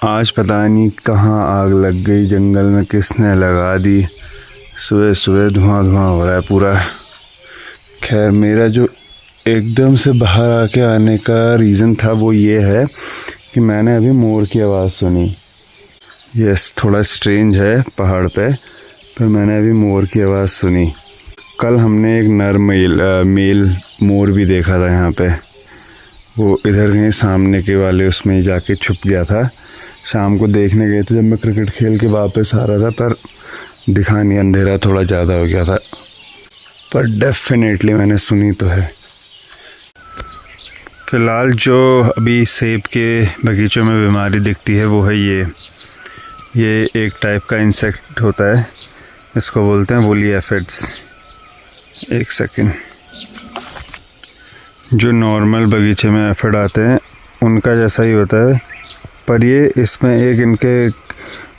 आज पता नहीं कहाँ आग लग गई, जंगल में किसने लगा दी। सुबह सुबह धुआं धुआं हो रहा है पूरा। खैर मेरा जो एकदम से बाहर आके आने का रीज़न था वो ये है कि मैंने अभी मोर की आवाज़ सुनी। यस, थोड़ा स्ट्रेंज है पहाड़ पे, पर मैंने अभी मोर की आवाज़ सुनी। कल हमने एक नर मेल मोर भी देखा था यहाँ पे। वो इधर कहीं सामने के वाले उसमें जाके छुप गया था। शाम को देखने गए थे जब मैं क्रिकेट खेल के वापस आ रहा था, पर दिखा नहीं, अंधेरा थोड़ा ज़्यादा हो गया था। पर डेफिनेटली मैंने सुनी तो है। फ़िलहाल जो अभी सेब के बगीचों में बीमारी दिखती है वो है ये एक टाइप का इंसेक्ट होता है, इसको बोलते हैं वूली एफिड्स। एक सेकेंड, जो नॉर्मल बगीचे में एफिड आते हैं उनका जैसा ही होता है, पर ये इसमें एक इनके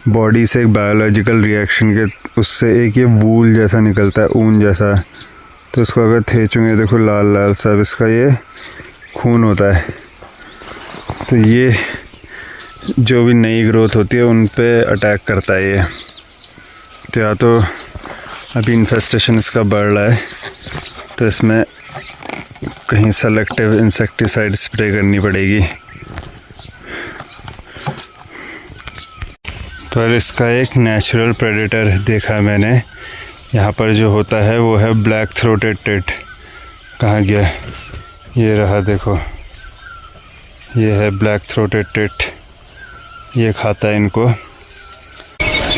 बॉडी से एक बायोलॉजिकल रिएक्शन के उससे एक ये वूल जैसा निकलता है, ऊन जैसा। तो इसको अगर खींचूंगे देखो लाल लाल सब इसका ये खून होता है। तो ये जो भी नई ग्रोथ होती है उन पे अटैक करता है ये। तो या तो अभी इन्फेस्टेशन इसका बढ़ रहा है तो इसमें कहीं सेलेक्टिव इंसेक्टिसाइड स्प्रे करनी पड़ेगी। तो इसका एक नेचुरल प्रेडेटर देखा है मैंने। यहाँ पर जो होता है वो है ब्लैक थ्रोटेड टिट। कहाँ गया? ये रहा, देखो ये है ब्लैक थ्रोटेड टिट, ये खाता है इनको।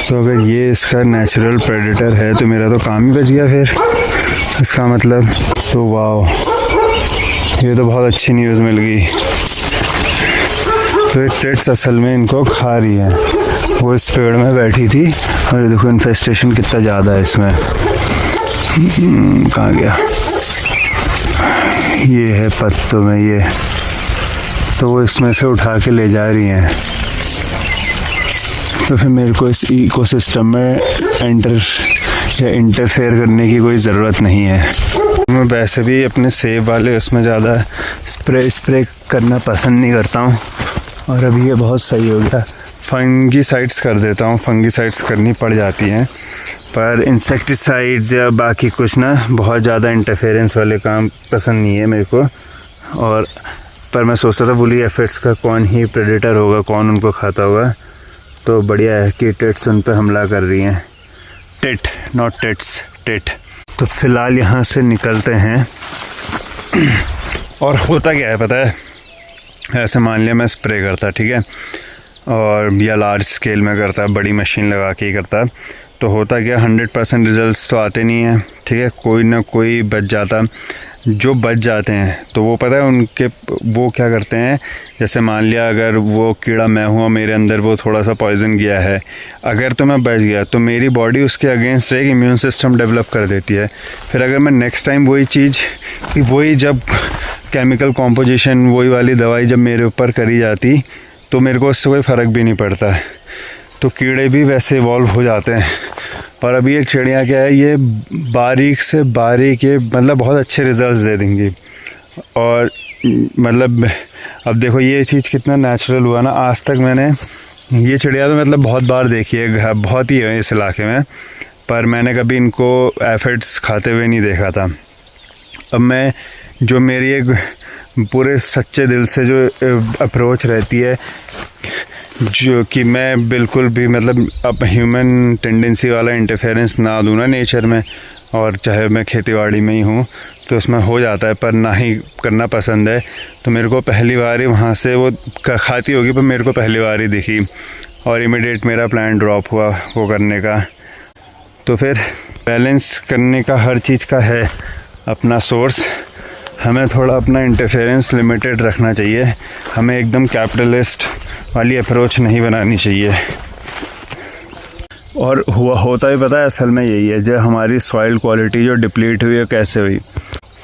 तो अगर ये इसका नेचुरल प्रेडेटर है तो मेरा तो काम ही बच गया फिर इसका मतलब। तो वाह, ये तो बहुत अच्छी न्यूज़ मिल गई। तो ये टिट्स असल में इनको खा रही है। वो इस पेड़ में बैठी थी और ये देखो इन्फेस्टेशन कितना ज़्यादा है इसमें। कहाँ गया? ये है पत्तों में ये। तो वो इसमें से उठा के ले जा रही हैं। तो फिर मेरे को इस इकोसिस्टम में इंटरफेयर करने की कोई ज़रूरत नहीं है। मैं वैसे भी अपने सेब वाले उसमें ज़्यादा स्प्रे करना पसंद नहीं करता हूँ। और अभी ये बहुत सही हो गया। फंगीसाइड्स कर देता हूँ, फंगीसाइड्स करनी पड़ जाती हैं, पर इंसेक्टिसाइड्स या बाकी कुछ ना बहुत ज़्यादा इंटरफेरेंस वाले काम पसंद नहीं है मेरे को। और पर मैं सोचता था वूली एफिड्स का कौन ही प्रेडेटर होगा, कौन उनको खाता होगा। तो बढ़िया है कि टिट्स उन पर हमला कर रही हैं। Tit, not tits, tit. तो फ़िलहाल यहाँ से निकलते हैं। और होता क्या है पता है, ऐसे मान लिया मैं स्प्रे करता, ठीक है, और या लार्ज स्केल में करता, बड़ी मशीन लगा के ही करता, तो होता क्या 100% रिजल्ट्स तो आते नहीं हैं, ठीक है, कोई ना कोई बच जाता। जो बच जाते हैं तो वो पता है उनके वो क्या करते हैं, जैसे मान लिया अगर वो कीड़ा मैं हूँ, मेरे अंदर वो थोड़ा सा पॉइजन गया है, अगर तो मैं बच गया तो मेरी बॉडी उसके अगेंस्ट एक इम्यून सिस्टम डेवलप कर देती है। फिर अगर मैं नेक्स्ट टाइम वही चीज़, वही जब केमिकल कॉम्पोजिशन, वही वाली दवाई जब मेरे ऊपर करी जाती तो मेरे को उससे कोई फ़र्क भी नहीं पड़ता। तो कीड़े भी वैसे इवॉल्व हो जाते हैं। और अभी ये चिड़िया क्या है, ये बारीक से बारीक, ये मतलब बहुत अच्छे रिजल्ट्स दे देंगी। और मतलब अब देखो ये चीज़ कितना नेचुरल हुआ ना। आज तक मैंने ये चिड़िया तो मतलब बहुत बार देखी है, बहुत ही है इस इलाके में, पर मैंने कभी इनको एफिड्स खाते हुए नहीं देखा था। अब मैं जो मेरी एक पूरे सच्चे दिल से जो अप्रोच रहती है, जो कि मैं बिल्कुल भी मतलब अब ह्यूमन टेंडेंसी वाला इंटरफेरेंस ना दूँ ना नेचर में, और चाहे मैं खेतीबाड़ी में ही हूँ तो उसमें हो जाता है, पर ना ही करना पसंद है। तो मेरे को पहली बार ही वहाँ से वो खाती होगी, पर मेरे को पहली बार ही दिखी और इमीडिएट मेरा प्लान ड्रॉप हुआ वो करने का। तो फिर बैलेंस करने का हर चीज़ का है अपना सोर्स। हमें थोड़ा अपना इंटरफेरेंस लिमिटेड रखना चाहिए, हमें एकदम कैपिटलिस्ट वाली अप्रोच नहीं बनानी चाहिए। और होता ही पता है असल में यही है, जो हमारी सॉइल क्वालिटी जो डिप्लीट हुई है कैसे हुई,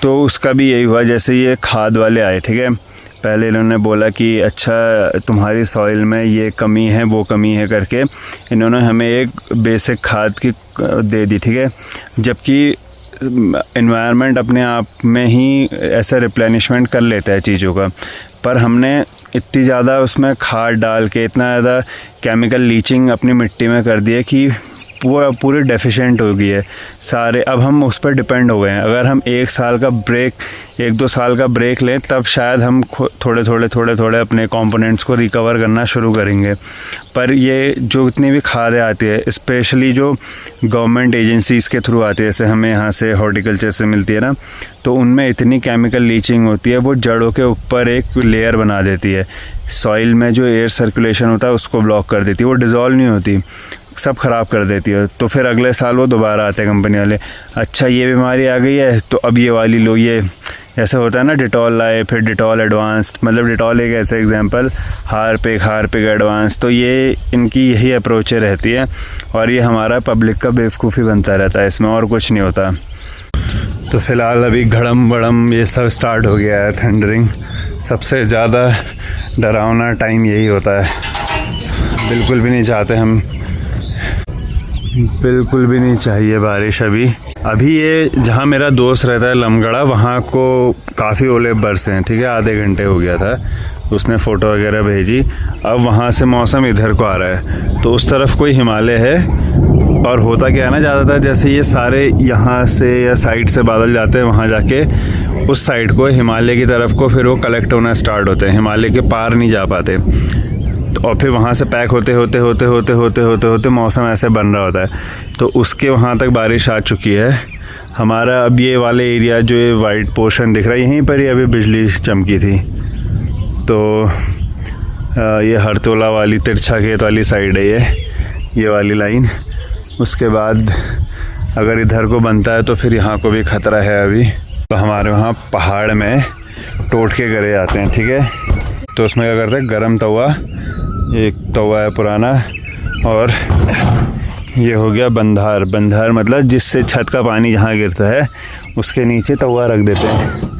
तो उसका भी यही हुआ। जैसे ये खाद वाले आए, ठीक है, पहले इन्होंने बोला कि अच्छा तुम्हारी सॉइल में ये कमी है वो कमी है करके इन्होंने हमें एक बेसिक खाद की दे दी, ठीक है, जबकि एनवायरनमेंट अपने आप में ही ऐसा रिप्लेनिशमेंट कर लेता है चीज़ों का। पर हमने इतनी ज़्यादा उसमें खाद डाल के इतना ज़्यादा केमिकल लीचिंग अपनी मिट्टी में कर दी है कि पूरी डेफिशिएंट हो गई है सारे। अब हम उस पर डिपेंड हो गए हैं। अगर हम 1 साल का ब्रेक 1-2 साल का ब्रेक लें तब शायद हम थोड़े अपने कंपोनेंट्स को रिकवर करना शुरू करेंगे। पर ये जो इतनी भी खादें आती है, स्पेशली जो गवर्नमेंट एजेंसीज़ के थ्रू आती है, जैसे हमें यहाँ से हॉर्टिकल्चर से मिलती है ना, तो उनमें इतनी केमिकल लीचिंग होती है, वो जड़ों के ऊपर एक लेयर बना देती है। सॉइल में जो एयर सर्कुलेशन होता है उसको ब्लॉक कर देती है, वो डिज़ोल्व नहीं होती, सब ख़राब कर देती है। तो फिर अगले साल वो दोबारा आते हैं कंपनी वाले, अच्छा ये बीमारी आ गई है तो अब ये वाली लो, ये ऐसा होता है ना, डिटॉल लाए, फिर डिटॉल एडवांस्ड, मतलब डिटॉल एक ऐसा एग्जांपल, हार्पिक एडवांस। तो ये इनकी यही अप्रोचें रहती है और ये हमारा पब्लिक का बेवकूफ़ी बनता रहता है, इसमें और कुछ नहीं होता। तो फ़िलहाल अभी घड़म बड़म ये सब स्टार्ट हो गया है, थंडरिंग। सबसे ज़्यादा डरावना टाइम यही होता है, बिल्कुल भी नहीं चाहते हम, बिल्कुल भी नहीं चाहिए बारिश। अभी ये जहाँ मेरा दोस्त रहता है लमगड़ा, वहाँ को काफ़ी ओले बरसे हैं, ठीक है, आधे घंटे हो गया था, उसने फ़ोटो वगैरह भेजी। अब वहाँ से मौसम इधर को आ रहा है, तो उस तरफ कोई हिमालय है। और होता क्या है ना, ज़्यादातर जैसे ये सारे यहाँ से या साइड से बादल जाते हैं, वहाँ जाके उस साइड को हिमालय की तरफ को फिर वो कलेक्ट होना स्टार्ट होते हैं, हिमालय के पार नहीं जा पाते। और फिर वहाँ से पैक होते मौसम ऐसे बन रहा होता है, तो उसके वहाँ तक बारिश आ चुकी है। हमारा अब ये वाले एरिया जो ये वाइट पोर्शन दिख रहा है, यहीं पर ही अभी बिजली चमकी थी। तो ये हरतोला वाली तिरछा खेत वाली साइड है ये वाली लाइन। उसके बाद अगर इधर को बनता है तो फिर यहाँ को भी ख़तरा है अभी। तो हमारे वहाँ पहाड़ में टोटके करे जाते हैं, ठीक है। तो उसमें क्या करते हैं, गरम तवा, एक तवा है पुराना, और ये हो गया बंधार मतलब जिससे छत का पानी जहाँ गिरता है उसके नीचे तवा रख देते हैं,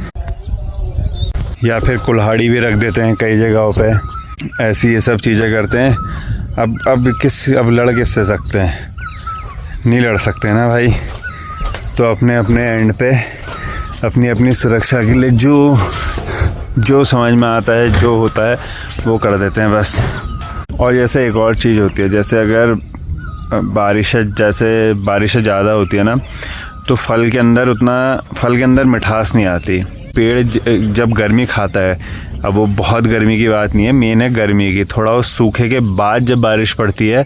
या फिर कुल्हाड़ी भी रख देते हैं कई जगहों पे। ऐसी ये सब चीज़ें करते हैं। अब लड़ किससे सकते हैं, नहीं लड़ सकते ना भाई। तो अपने एंड पे अपनी सुरक्षा के लिए जो समझ में आता है, जो होता है वो कर देते हैं बस। और जैसे एक और चीज़ होती है, जैसे अगर बारिश ज़्यादा होती है ना, तो फल के अंदर मिठास नहीं आती। पेड़ जब गर्मी खाता है, अब वो बहुत गर्मी की बात नहीं है, मेन है गर्मी की, थोड़ा वो सूखे के बाद जब बारिश पड़ती है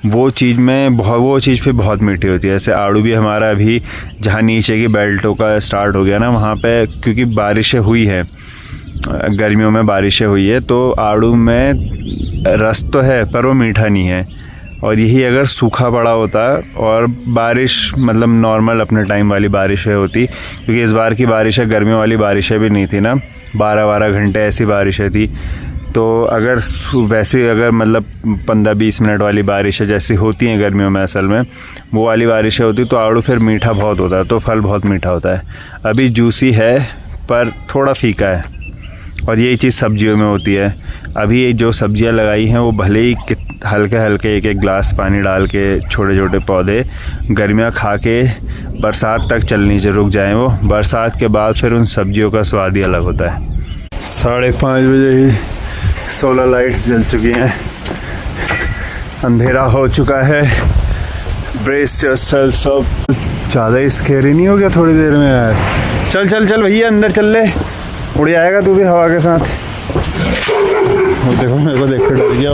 वो चीज़ फिर बहुत मीठी होती है। जैसे आड़ू भी हमारा अभी जहाँ नीचे की बेल्टों का स्टार्ट हो गया ना, वहाँ पे क्योंकि बारिशें हुई है, गर्मियों में बारिशें हुई है, तो आड़ू में रस तो है पर वो मीठा नहीं है। और यही अगर सूखा पड़ा होता और बारिश मतलब नॉर्मल अपने टाइम वाली बारिशें होती, क्योंकि इस बार की बारिशें गर्मियों वाली बारिशें भी नहीं थी ना, 12-12 घंटे ऐसी बारिशें थी। तो अगर मतलब 15-20 मिनट वाली बारिशें जैसी होती हैं गर्मियों में, असल में वो वाली बारिशें होती, तो आड़ू फिर मीठा बहुत होता है, तो फल बहुत मीठा होता है। अभी जूसी है पर थोड़ा फीका है। और यही चीज़ सब्जियों में होती है। अभी ये जो सब्जियां लगाई हैं वो भले ही हल्के एक गिलास पानी डाल के छोटे पौधे गर्मियाँ खा के बरसात तक चलनी से रुक जाएं, वो बरसात के बाद फिर उन सब्जियों का स्वाद ही अलग होता है। 5:30 बजे ही सोलर लाइट्स जल चुकी हैं, अंधेरा हो चुका है। Brace yourself. सब ज़्यादा ही स्कैरी नहीं हो गया थोड़ी देर में यार? चल भैया अंदर चल ले, उड़ जाएगा तू भी हवा के साथ। वो देखो मेरे को देख के डर गया।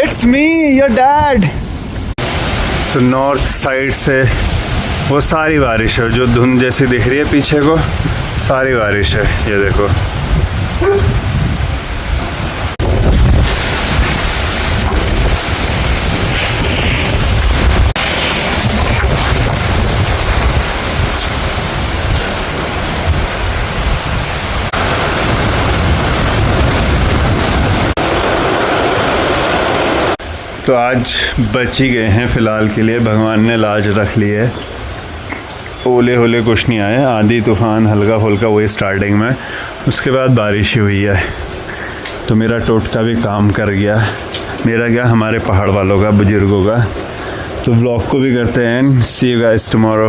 It's me your dad. तो नॉर्थ साइड से वो सारी बारिश है, जो धुंध जैसी दिख रही है पीछे को, सारी बारिश है, ये देखो। तो आज बच ही गए हैं फ़िलहाल के लिए, भगवान ने लाज रख ली है। ओले होले कुछ नहीं आए, आंधी तूफान हल्का फुल्का वही स्टार्टिंग में, उसके बाद बारिश ही हुई है। तो मेरा टोटका भी काम कर गया, मेरा क्या हमारे पहाड़ वालों का, बुजुर्गों का। तो व्लॉग को भी करते हैं, सी यू गाइस टुमारो।